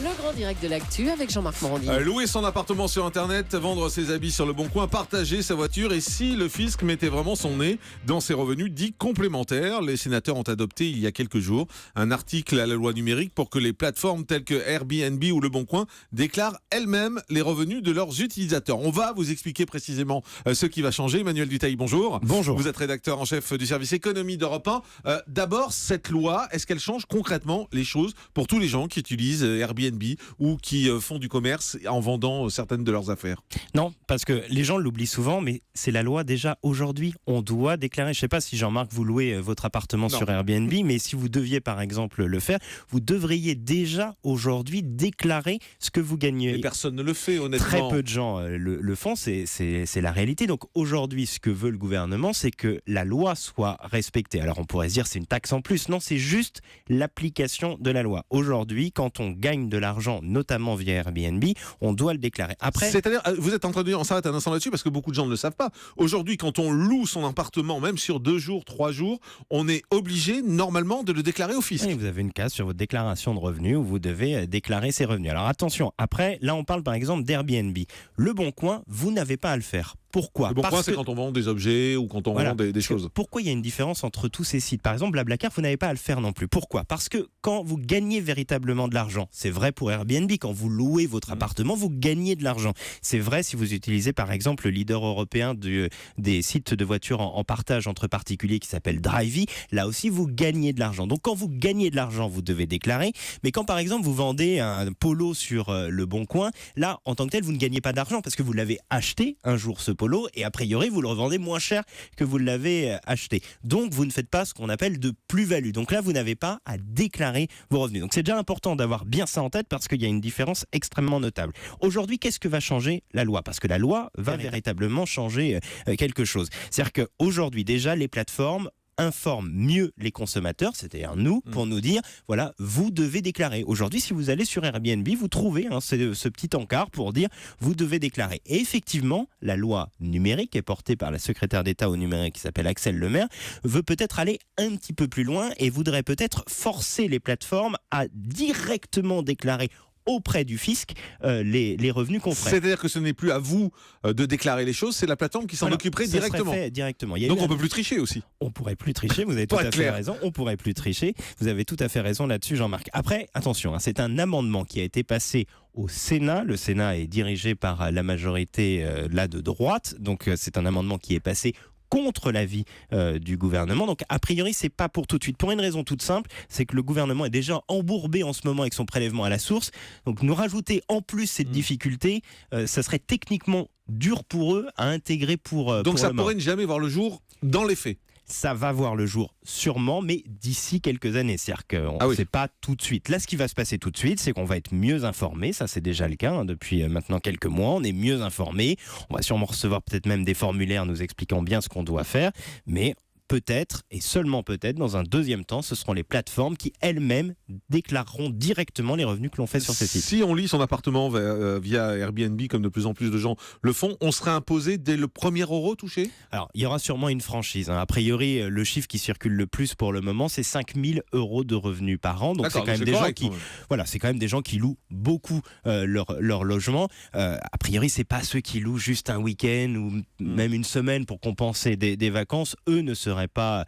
Le grand direct de l'actu avec Jean-Marc Morandi. Louer son appartement sur Internet, vendre ses habits sur le Bon Coin, partager sa voiture, et si le fisc mettait vraiment son nez dans ses revenus dits complémentaires. Les sénateurs ont adopté il y a quelques jours un article à la loi numérique pour que les plateformes telles que Airbnb ou le Bon Coin déclarent elles-mêmes les revenus de leurs utilisateurs. On va vous expliquer précisément ce qui va changer. Emmanuel Dutheil, bonjour. Bonjour. Vous êtes rédacteur en chef du service économie d'Europe 1. D'abord, cette loi, est-ce qu'elle change concrètement les choses pour tous les gens qui utilisent Airbnb ou qui font du commerce en vendant certaines de leurs affaires? Non, parce que les gens l'oublient souvent, mais c'est la loi déjà aujourd'hui. On doit déclarer, je ne sais pas si Jean-Marc, vous louez votre appartement sur Airbnb, mais si vous deviez par exemple le faire, vous devriez déjà aujourd'hui déclarer ce que vous gagnez. Et personne ne le fait, honnêtement. Très peu de gens le font, c'est la réalité. Donc aujourd'hui, ce que veut le gouvernement, c'est que la loi soit respectée. Alors on pourrait se dire c'est une taxe en plus. Non, c'est juste l'application de la loi. Aujourd'hui, quand on gagne de l'argent, notamment via Airbnb, on doit le déclarer. Après, c'est-à-dire, vous êtes en train de dire, on s'arrête un instant là-dessus parce que beaucoup de gens ne le savent pas. Aujourd'hui, quand on loue son appartement, même sur 2 jours, 3 jours, on est obligé normalement de le déclarer au fisc. Oui, vous avez une case sur votre déclaration de revenus où vous devez déclarer ses revenus. Alors attention, après, là on parle par exemple d'Airbnb. Le Bon Coin, vous n'avez pas à le faire. Pourquoi? Le Bon Coin, c'est quand on vend des objets ou quand on vend des choses. Pourquoi il y a une différence entre tous ces sites? Par exemple, Blablacar, vous n'avez pas à le faire non plus. Pourquoi? Parce que quand vous gagnez véritablement de l'argent, c'est vrai pour Airbnb, quand vous louez votre appartement, vous gagnez de l'argent. C'est vrai si vous utilisez par exemple le leader européen des sites de voitures en partage entre particuliers qui s'appelle Drivey. Là aussi, vous gagnez de l'argent. Donc quand vous gagnez de l'argent, vous devez déclarer. Mais quand par exemple vous vendez un polo sur le Bon Coin, là en tant que tel, vous ne gagnez pas d'argent parce que vous l'avez acheté un jour ce polo et a priori vous le revendez moins cher que vous l'avez acheté. Donc vous ne faites pas ce qu'on appelle de plus-value. Donc là vous n'avez pas à déclarer vos revenus. Donc c'est déjà important d'avoir bien ça en tête parce qu'il y a une différence extrêmement notable. Aujourd'hui, qu'est-ce que va changer la loi? Parce que la loi va véritablement changer quelque chose. C'est-à-dire qu'aujourd'hui déjà les plateformes informe mieux les consommateurs, c'est-à-dire nous, pour nous dire, voilà, vous devez déclarer. Aujourd'hui, si vous allez sur Airbnb, vous trouvez ce petit encart pour dire, vous devez déclarer. Et effectivement, la loi numérique est portée par la secrétaire d'État au numérique qui s'appelle Axelle Lemaire, veut peut-être aller un petit peu plus loin et voudrait peut-être forcer les plateformes à directement déclarer auprès du fisc les revenus qu'on ferait. C'est-à-dire que ce n'est plus à vous de déclarer les choses, c'est la plateforme qui s'en occuperait directement. Ça serait fait directement. Donc on ne peut plus tricher aussi. On pourrait plus tricher, vous avez tout à fait raison. On pourrait plus tricher, vous avez tout à fait raison là-dessus, Jean-Marc. Après, attention, c'est un amendement qui a été passé au Sénat. Le Sénat est dirigé par la majorité là de droite, donc c'est un amendement qui est passé contre l'avis du gouvernement. Donc a priori c'est pas pour tout de suite, pour une raison toute simple, c'est que le gouvernement est déjà embourbé en ce moment avec son prélèvement à la source, donc nous rajouter en plus cette difficulté, ça serait techniquement dur pour eux à intégrer pour donc pour ça le pourrait ne jamais voir le jour dans les faits. Ça va voir le jour sûrement, mais d'ici quelques années. C'est-à-dire qu'on ne sait pas tout de suite. Là, ce qui va se passer tout de suite, c'est qu'on va être mieux informé. Ça, c'est déjà le cas depuis maintenant quelques mois. On est mieux informé. On va sûrement recevoir peut-être même des formulaires nous expliquant bien ce qu'on doit faire. Mais peut-être, et seulement peut-être, dans un deuxième temps, ce seront les plateformes qui elles-mêmes déclareront directement les revenus que l'on fait sur ces sites. Si on lit son appartement via Airbnb, comme de plus en plus de gens le font, on serait imposé dès le premier euro touché? Alors, il y aura sûrement une franchise. A priori, le chiffre qui circule le plus pour le moment, c'est 5 000 € de revenus par an. Donc, c'est quand même des gens qui, voilà, c'est quand même des gens qui louent beaucoup leur logement. A priori, c'est pas ceux qui louent juste un week-end ou même une semaine pour compenser des vacances. Eux ne seraient pas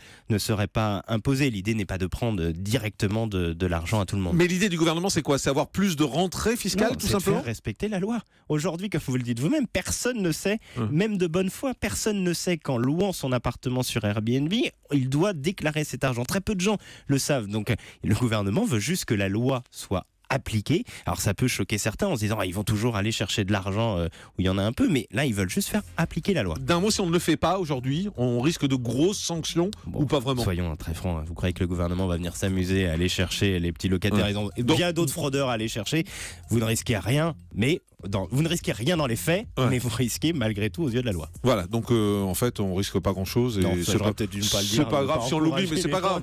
imposés. L'idée n'est pas de prendre directement de l'argent à tout le monde. Mais l'idée du gouvernement, c'est quoi? C'est avoir plus de rentrées fiscales, tout simplement? Faire respecter la loi. Aujourd'hui, comme vous le dites vous-même, personne ne sait, même de bonne foi, personne ne sait qu'en louant son appartement sur Airbnb, il doit déclarer cet argent. Très peu de gens le savent. Donc, le gouvernement veut juste que la loi soit appliquée. Alors ça peut choquer certains en se disant ils vont toujours aller chercher de l'argent où il y en a un peu, mais là ils veulent juste faire appliquer la loi. D'un mot, si on ne le fait pas aujourd'hui, on risque de grosses sanctions ou pas vraiment? Soyons très francs, vous croyez que le gouvernement va venir s'amuser à aller chercher les petits locataires? Ils ont bien d'autres fraudeurs à aller chercher. Vous ne risquez rien, mais vous ne risquez rien dans les faits, mais vous risquez malgré tout aux yeux de la loi. Voilà, donc en fait on risque pas grand chose. C'est peut-être dû ne pas le dire. C'est pas grave si on l'oublie, mais c'est pas grave.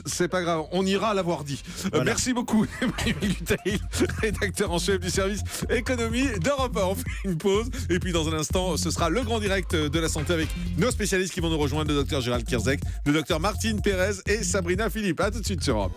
C'est pas grave, on ira l'avoir dit. Voilà. Merci beaucoup, Emmanuel Dutheil, rédacteur en chef du service économie d'Europe 1. On fait une pause et puis dans un instant, ce sera le grand direct de la santé avec nos spécialistes qui vont nous rejoindre, le docteur Gérald Kierzek, le docteur Martine Pérez et Sabrina Philippe. À tout de suite sur Europe.